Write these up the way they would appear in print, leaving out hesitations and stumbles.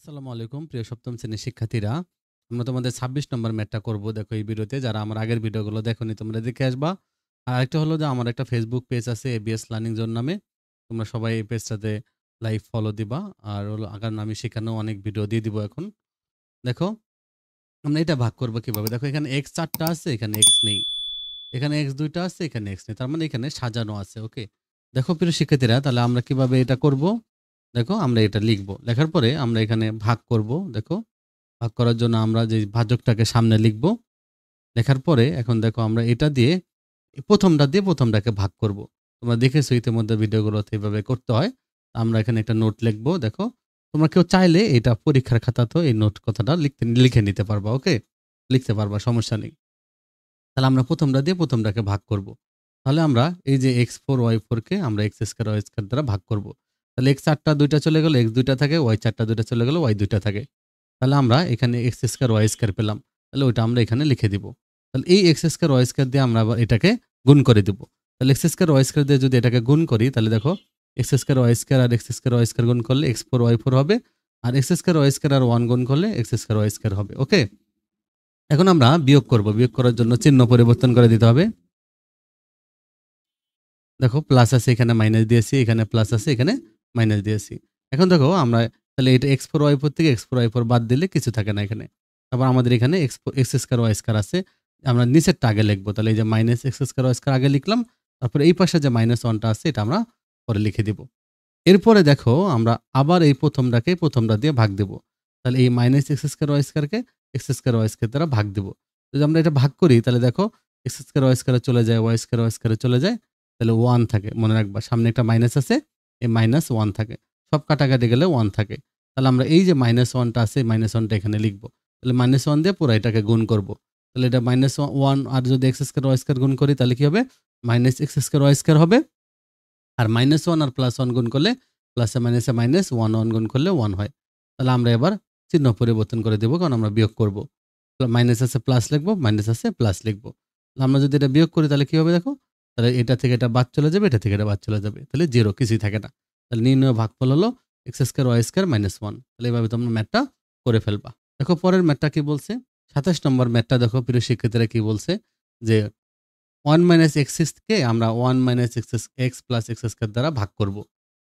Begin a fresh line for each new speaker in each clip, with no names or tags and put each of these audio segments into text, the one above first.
আসসালামু আলাইকুম প্রিয় সপ্তম শ্রেণীর শিক্ষার্থীরা। আমরা তোমাদের ২৬ নম্বর ম্যাথটা করব দেখো এই ভিডিওতে। যারা আমার আগের ভিডিওগুলো দেখোনি তোমরা দেখে আসবা। আর আরেকটা হলো যে আমার একটা ফেসবুক পেজ আছে এবিএস লার্নিং জোন নামে। তোমরা সবাই এই পেজটাতে লাইভ ফলো দিবা। আর হলো কারণ আমি সেখানেও অনেক ভিডিও দিয়ে দিব এখন। দেখো আমরা এটা ভাগ করব কিভাবে? দেখো এখানে x ৪ টা আছে, এখানে x নেই। এখানে x ২ টা আছে, এখানে x নেই। তার মানে এখানে সাজানো আছে। ওকে। দেখো প্রিয় শিক্ষার্থীরা তাহলে আমরা কিভাবে এটা করব? দেখো আমরা এটা লিখব। লেখার পরে আমরা এখানে ভাগ করব। দেখো ভাগ করার জন্য আমরা যে ভাজকটাকে সামনে লিখব। লেখার পরে এখন দেখো আমরা এটা দিয়ে প্রথমটা দিয়ে প্রথমটাকে ভাগ করব। তোমরা দেখেছো ইতিমধ্যে ভিডিওগুলোতে এভাবে করতে হয়। আমরা এখানে একটা নোট লিখব। দেখো তোমরা কেউ চাইলে এটা পরীক্ষার খাতাতেও এই নোট কথাটা লিখে নিতে পারবা। ওকে, লিখতে পারবা, সমস্যা নেই। তাহলে আমরা প্রথমটা দিয়ে প্রথমটাকে ভাগ করব। তাহলে আমরা এই যে x4 y4 কে আমরা x স্কয়ার y স্কয়ার দ্বারা ভাগ করব। তাহলে x 4 টা 2টা চলে গেল, x 2টা থাকে, y 4 টা 2টা চলে গেল, y 2টা থাকে। তাহলে আমরা এখানে এক্স স্কয়ার ওয়াই স্কয়ার পেলাম। তাহলে ওইটা আমরা এখানে লিখে দিব। তাহলে এই এক্স স্কয়ার ওয়াই স্কয়ার দিয়ে আমরা আবার এটাকে গুণ করে দিব। তাহলে এক্স স্কয়ার ওয়াই স্কয়ার দিয়ে যদি এটাকে গুণ করি তাহলে দেখো এক্স স্কয়ার ওয়াই স্কয়ার আর এক্স স্কয়ার ওয়াই স্কয়ার গুণ করলে x4 y4 হবে। আর এক্স স্কয়ার ওয়াই স্কয়ার আর 1 গুণ করলে এক্স স্কয়ার ওয়াই স্কয়ার হবে। ওকে, এখন আমরা বিয়োগ করব। বিয়োগ করার জন্য চিহ্ন পরিবর্তন করে দিতে হবে। দেখো প্লাস আছে, এখানে মাইনাস দিয়েছি, এখানে প্লাস আছে, এখানে মাইনাস দিয়েছি। এখন দেখো আমরা তাহলে এটা x4 y4 থেকে x4 y4 বাদ দিলে কিছু থাকে না এখানে। তারপর আমাদের এখানে এক্স স্কয়ার ওয়াই স্কয়ার আছে। আমরা নিচেরটা আগে লিখবো। তাহলে এই যে minus x square y square আগে লিখলাম। তারপর এই পাশে যে মাইনাস ওয়ানটা আছে এটা আমরা পরে লিখে দিব। এরপরে দেখো আমরা আবার এই প্রথমটা দিয়ে ভাগ দেব। তাহলে এই মাইনাস এক্স স্কয়ার ওয়াই স্কয়ারকে এক্স স্কয়ার ওয়াই স্কয়ার দ্বারা ভাগ দেব। যদি আমরা এটা ভাগ করি তাহলে দেখো এক্স স্কয়ার ওয়াই স্কয়ারে চলে যায়, ওয়াই স্কয়ার ওয়াই স্কয়ারে চলে যায়। তাহলে 1 থাকে। মনে রাখবা সামনে একটা মাইনাস আছে, এই মাইনাস 1 থাকে। সব কাটাকাটি গেলে 1 থাকে। তাহলে আমরা এই যে মাইনাস 1টা আছে, মাইনাস 1টা এখানে লিখব। তাহলে মাইনাস 1 দিয়ে পুরো এটাকে গুণ করব। তাহলে এটা মাইনাস 1 আর যদি এক্স স্কয়ার ওয়াই স্কয়ার গুণ করি তাহলে কি হবে? Minus x square y square হবে। আর মাইনাস 1 আর প্লাস 1 গুণ করলে প্লাসে মাইনাসে মাইনাস, 1 1 গুণ করলে 1 হয়। তাহলে আমরা এবার চিহ্ন পরিবর্তন করে দেব, কারণ আমরা বিয়োগ করব। মাইনাস আছে প্লাস লিখবো, মাইনাস আছে প্লাস লিখবো। আমরা যদি এটা বিয়োগ করি তাহলে কি হবে দেখো? তাহলে এটা থেকে এটা বাদ চলে যাবে, এটা থেকে এটা বাদ চলে যাবে। তাহলে 0 কিছুই থাকে না। তাহলে নির্ণয় ভাগফল হলো x square y square minus 1। তাহলে এভাবে তোমরা ম্যাথটা করে ফেলবা। দেখো পরের ম্যাথটা কি বলছে? ২৭ নম্বর ম্যাথটা দেখো প্রিয় শিক্ষার্থীরা কি বলছে যে 1 মাইনাস এক্স কে আমরা 1 minus x plus x square দ্বারা ভাগ করব।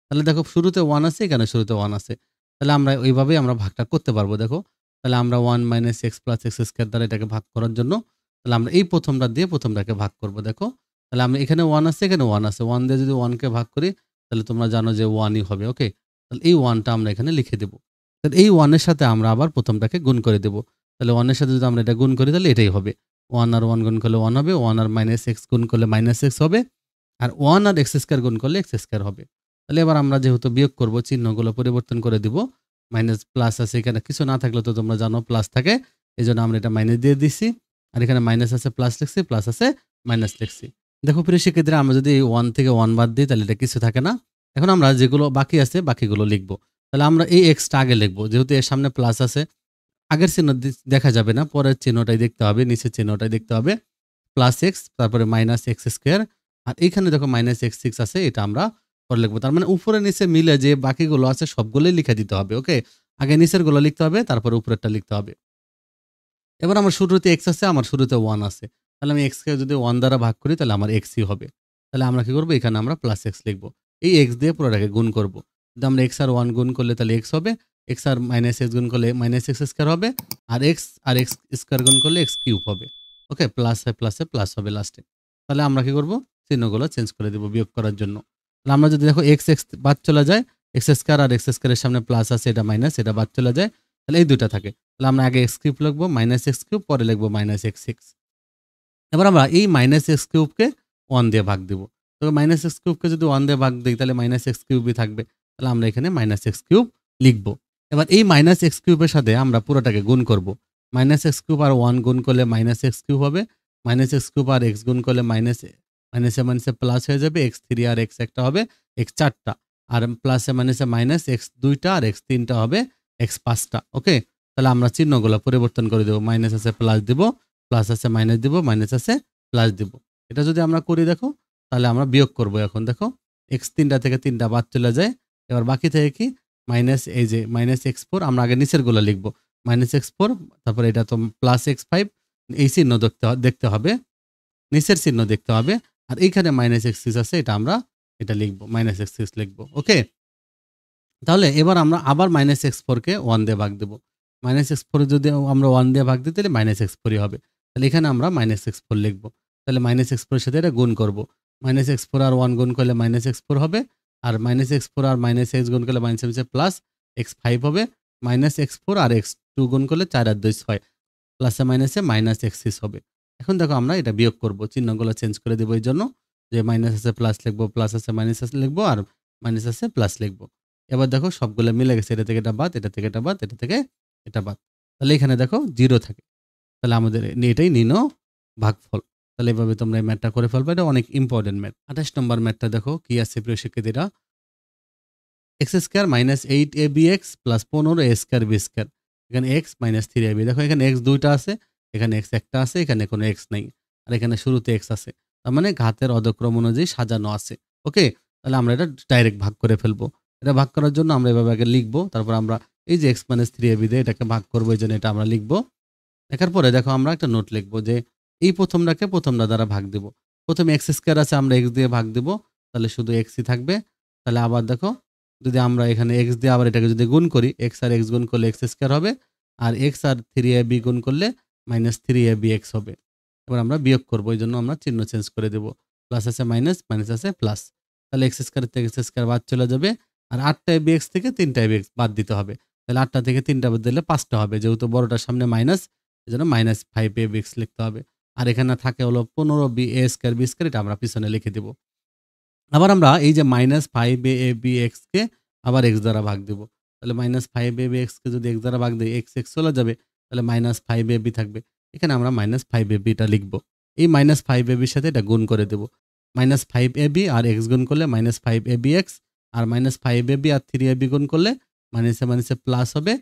তাহলে দেখো শুরুতে 1 আছে, এখানে শুরুতে 1 আছে। তাহলে আমরা ওইভাবেই আমরা ভাগটা করতে পারবো। দেখো তাহলে আমরা 1 minus x plus x square দ্বারা এটাকে ভাগ করার জন্য তাহলে আমরা এই প্রথমটা দিয়ে প্রথমটাকে ভাগ করব। দেখো তাহলে আমরা এখানে 1 আছে, এখানে 1 আছে। 1 দিয়ে যদি 1 কে ভাগ করি তাহলে তোমরা জানো যে 1 ই হবে। ওকে, তাহলে এই 1 টা আমরা এখানে লিখে দেব। তাহলে এই 1 এর সাথে আমরা আবার প্রথমটাকে গুণ করে দেব। তাহলে 1 এর সাথে যদি আমরা এটা গুণ করি তাহলে এটাই হবে। 1 আর 1 গুণ করলে 1 হবে, 1 আর মাইনাস এক্স গুণ করলে মাইনাস এক্স হবে, আর 1 আর এক্স স্কয়ার গুণ করলে এক্স স্কয়ার হবে। তাহলে এবার আমরা যেহেতু বিয়োগ করব চিহ্নগুলো পরিবর্তন করে দিব। মাইনাস প্লাস আছে, এখানে কিছু না থাকলে তো তোমরা জানো প্লাস থাকে। এজন্য আমরা এটা মাইনাস দিয়ে দিছি। আর এখানে মাইনাস আছে প্লাস লিখছি, প্লাস আছে মাইনাস লিখছি। দেখো প্রিয় শিক্ষার্থীরা আমরা যদি এই 1 থেকে 1 বাদ দিই তাহলে এটা কিছু থাকে না। এখন আমরা যেগুলো বাকি আছে বাকিগুলো লিখব। তাহলে আমরা এই এক্সটা আগে লিখব। যেহেতু এর সামনে প্লাস আছে, আগের চিহ্ন দেখা যাবে না, পরের চিহ্নটাই দেখতে হবে, নিচের চিহ্নটাই দেখতে হবে। প্লাস এক্স, তারপরে মাইনাস এক্স স্কোয়ার। আর এখানে দেখো মাইনাস এক্স 6 আছে, এটা আমরা পরে লিখবো। তার মানে উপরে নিচে মিলে যে বাকিগুলো আছে সবগুলোই লিখে দিতে হবে। ওকে, আগে নিচের গুলো লিখতে হবে, তারপরে উপরেরটা লিখতে হবে। এবার আমার শুরুতে এক্স আছে, আমার শুরুতে 1 আছে। তাহলে আমি এক্সকে যদি 1 দ্বারা ভাগ করি তাহলে আমার এক্সই হবে। তাহলে আমরা কি করবো? এখানে আমরা প্লাস এক্স লিখবো। এই এক্স দিয়ে পুরোটাকে গুণ করবো। যদি আমরা এক্স আর 1 গুণ করলে তাহলে এক্স হবে, এক্স আর মাইনাস এক্স গুণ করলে মাইনাস এক্স স্কোয়ার হবে, আর এক্স স্কোয়ার গুণ করলে এক্স কিউব হবে। ওকে, প্লাসে প্লাস হবে লাস্টে। তাহলে আমরা কি করবো? চিহ্নগুলো চেঞ্জ করে দেবো বিয়োগ করার জন্য। তাহলে আমরা যদি দেখো এক্স এক্স বাদ চলে যায়, এক্স স্কোয়ার আর এক্স স্কোয়ারের সামনে প্লাস আছে, এটা মাইনাস, এটা বাদ চলে যায়। তাহলে এই দুইটা থাকে। তাহলে আমরা আগে এক্স কিউব লিখবো, মাইনাস এক্স কিউব, পরে লিখবো মাইনাস এক্স 6। এবার আমরা এই মাইনাস এক্স কিউবকে 1 দিয়ে ভাগ দেবো। তো মাইনাস এক্স কিউবকে যদি 1 দিয়ে ভাগ দিই তাহলে মাইনাস এক্স কিউবই থাকবে। তাহলে আমরা এখানে মাইনাস এক্স কিউব লিখবো। এবার এই মাইনাস এক্স কিউবের সাথে আমরা পুরোটাকে গুণ করব। মাইনাস এক্স কিউব আর 1 গুণ করলে মাইনাস এক্স কিউব হবে, মাইনাস এক্স কিউব আর এক্স গুণ করলে মাইনাসে প্লাস হয়ে যাবে, এক্স 3 আর এক্স একটা হবে, এক্স 4টা, আর প্লাসে মাইনাসে মাইনাস, এক্স 2টা আর এক্স 3টা হবে, এক্স 5টা। ওকে, তাহলে আমরা চিহ্নগুলো পরিবর্তন করে দেবো। মাইনাস আছে প্লাস দিব, প্লাস আছে মাইনাস দিব, মাইনাস আছে প্লাস দিব। এটা যদি আমরা করি দেখো তাহলে আমরা বিয়োগ করব। এখন দেখো এক্স 3টা থেকে 3টা বাদ চলে যায়। এবার বাকি থেকে কি? মাইনাস এই যে মাইনাস x4 আমরা আগে নিচের গুলো লিখব। মাইনাস x4 তারপরে এটা তো প্লাস x5 এই চিহ্ন দেখতে হবে। নিচের চিহ্ন দেখতে হবে। আর এইখানে মাইনাস x6 আছে এটা আমরা এটা লিখব। মাইনাস x6 লিখব। ওকে? তাহলে এবার আমরা আবার মাইনাস x4 কে 1 দিয়ে ভাগ দেব। মাইনাস x4 যদি আমরা 1 দিয়ে ভাগ দিই তাহলে মাইনাস x4 ই হবে। তাহলে এখানে আমরা মাইনাস x4 লিখব। তাহলে মাইনাস x4 এর সাথে এটা গুণ করব। মাইনাস x4 আর 1 গুণ করলে মাইনাস x4 হবে। আর মাইনাস x4 আর মাইনাস x গুণ করলে মাইনাস এর প্লাস x5 হবে। মাইনাস x4 আর x2 গুণ করলে 4 আর 2 6 প্লাসে মাইনাসে মাইনাস x6 হবে। এখন দেখো আমরা এটা বিয়োগ করব। চিহ্নগুলো চেঞ্জ করে দেব এইজন্য যে মাইনাস আছে প্লাস লিখব, প্লাস আছে মাইনাস আছে লিখব আর মাইনাস আছে প্লাস লিখব। এবার দেখো সবগুলো মিলে গেছে। এটা থেকে এটা বাদ, এটা থেকে এটা বাদ, এটা থেকে এটা বাদ। তাহলে এখানে দেখো 0 থাকে। তাহলে আমাদের এটাই নির্ণয় ভাগফল। তাহলে এভাবে তোমরা এই ম্যাথটা করে ফেলবে। এটা অনেক ইম্পর্টেন্ট ম্যাথ। 28 নম্বর ম্যাথটা দেখো কি আছে প্রিয় শিক্ষার্থীরা। X square minus 8ab(x) plus 15a² b²। এখানে x মাইনাস 3ab। দেখো এখানে x দুইটা আছে, এখানে x একটা আছে, এখানে কোনো x নাই। আর এখানে শুরুতে x আছে। তার মানে ঘাতের অধক্রম অনুযায়ী সাজানো আছে। ওকে? তাহলে আমরা এটা ডাইরেক্ট ভাগ করে ফেলবো। এটা ভাগ করার জন্য আমরা এভাবে আগে লিখবো। তারপর আমরা এই যে x মাইনাস 3ab দিয়ে এটাকে ভাগ করবো। এই জন্য এটা আমরা লিখবো। লেখার পরে দেখো আমরা একটা নোট লিখবো যে এই প্রথমটাকে প্রথমটা দ্বারা ভাগ দেব। প্রথমে x স্কোয়ার আছে আমরা x দিয়ে ভাগ দেব। তাহলে শুধু xই থাকবে। তাহলে আবার দেখো যদি আমরা এখানে x দিয়ে আবার এটাকে যদি গুণ করি, x আর x গুণ করলে x স্কোয়ার হবে। আর x আর 3ab গুণ করলে মাইনাস 3abx হবে। এবার আমরা বিয়োগ করবো। এই জন্য আমরা চিহ্ন চেঞ্জ করে দেব। প্লাস আছে মাইনাস, মাইনাস আছে প্লাস। তাহলে x স্কোয়ার থেকে x স্কোয়ার বাদ চলে যাবে। আর 8টা abx থেকে 3টা abx বাদ দিতে হবে। তাহলে 8টা থেকে 3টা বাদ দিলে 5টা হবে। যেহেতু বড়টার সামনে মাইনাস, এজন্য মাইনাস 5abx লিখতে হবে। আর এখানে থাকে হলো 15a² b²। এটা আমরা পিছনে লিখে দেব। আবার আমরা এই যে মাইনাস 5abx কে আবার x দ্বারা ভাগ দেব। তাহলে মাইনাস 5abx কে যদি x দ্বারা ভাগ দিই, x চলে যাবে। তাহলে মাইনাস 5ab থাকবে। এখানে আমরা মাইনাস 5ab টা লিখব। এই মাইনাস 5ab এর সাথে এটা গুণ করে দেব। মাইনাস 5ab আর x গুণ করলে মাইনাস 5abx আর মাইনাস 5ab আর 3ab গুণ করলে মাইনাসে মাইনাসে প্লাস হবে।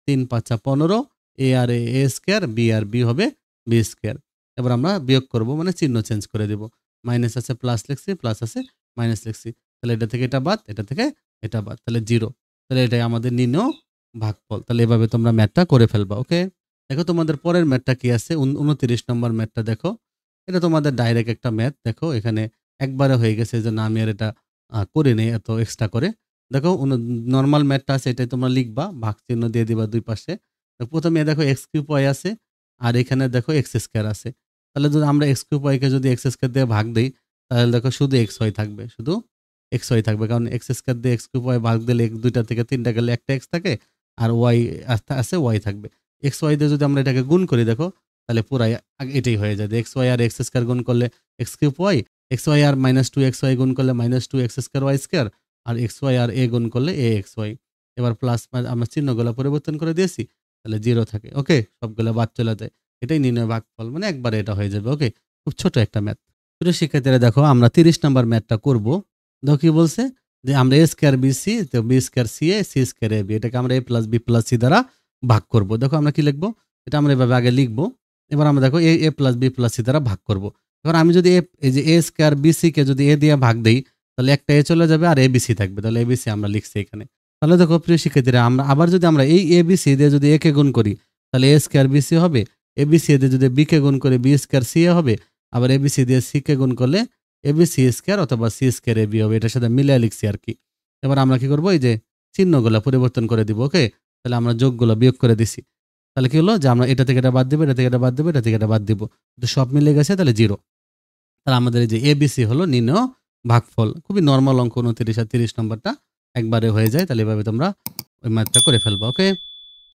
3 5 15 a আর a স্কয়ার b আর b হবে b স্কয়ার। এবার আমরা বিয়োগ করব, মানে চিহ্ন চেঞ্জ করে দেব। মাইনাস আছে প্লাস লিখছি, প্লাস আছে মাইনাস লিখছি। তাহলে এটা থেকে এটা বাদ, এটা থেকে এটা বাদ। তাহলে 0। তাহলে এটাই আমাদের নির্ণয় ভাগফল। তাহলে এভাবে তোমরা ম্যাথটা করে ফেলবা। ওকে? দেখো তোমাদের পরের ম্যাথটা কি আছে? 29 নম্বর ম্যাথটা দেখো। এটা তোমাদের ডাইরেক্ট একটা ম্যাথ। দেখো এখানে একবারে হয়ে গেছে, এজন্য আমি আর এটা করি নাই এত এক্সট্রা করে। দেখো নরমাল ম্যাথটা আছে, এটাই তোমরা লিখবা। ভাগ চিহ্ন দিয়ে দিবা দুই পাশে। তো প্রথমে দেখো x³ আছে আর এখানে দেখো x² আছে। তাহলে যদি আমরা x³ কে যদি x² দিয়ে ভাগ দেই, তাহলে দেখো শুধু xy থাকবে। শুধু xy থাকবে। কারণ x² দিয়ে x³ ভাগ দিলে দুইটা থেকে তিনটা গেলে একটা x থাকে। আর y আছে y থাকবে। xy দিয়ে যদি আমরা এটাকে গুণ করি দেখো, তাহলে পুরাই এটাই হয়ে যায়। xy আর x² গুণ করলে x³ xy আর -2xy গুণ করলে -2x²y²। R xy R a গুণ করলে axy। এবার প্লাস আমরা চিহ্নগুলো পরিবর্তন করে দিয়েছি। তাহলে 0 থাকে। ওকে? সবগুলো বাদ চলে যায়। এটাই নির্ণয় ভাগফল। মানে একবারে এটা হয়ে যাবে। ওকে? খুব ছোট একটা ম্যাথ। প্রিয় শিক্ষার্থীরা দেখো আমরা 30 নম্বর ম্যাথটা করব। দেখো কি বলছে যে আমরা a² bc তো b² ca c² ab এটাকে আমরা a + b + c দ্বারা ভাগ করব। দেখো আমরা কি লিখব? এটা আমরা এভাবে আগে লিখব। এবার আমরা দেখো a + b + c দ্বারা ভাগ করব। এবার আমি যদি এই যে a² bc কে যদি a দিয়ে ভাগ দেই, তাহলে একটা a চলে যাবে আর abc থাকবে। তাহলে abc আমরা লিখছি এখানে। তাহলে দেখো প্রিয় শিক্ষার্থীরা আমরা আবার যদি আমরা এই abc দিয়ে যদি a কে গুণ করি, তাহলে a² bc হবে। abc দিয়ে যদি b কে গুণ করি b² ca হবে। আবার abc দিয়ে c কে গুণ করলে abc² অথবা c² ab হবে। এটার সাথে মিলিয়ে লিখছি আরকি। এবার আমরা কি করব? এই যে চিহ্নগুলা পরিবর্তন করে দিব। ওকে? তাহলে আমরা যোগগুলা বিয়োগ করে দিছি। তাহলে কি হলো যে আমরা এটা থেকে এটা বাদ দিব, এটা থেকে এটা বাদ দিব, এটা থেকে এটা বাদ দিব। তো সব মিলে গেছে, তাহলে 0। তাহলে আমাদের এই যে ABC হলো নির্ণয় ভাগফল। খুবই নরমাল অঙ্ক 29 আর 30 নম্বরটা একবারে হয়ে যায়। তাহলে এভাবে তোমরা ওই ম্যাথটা করে ফেলবা। ওকে?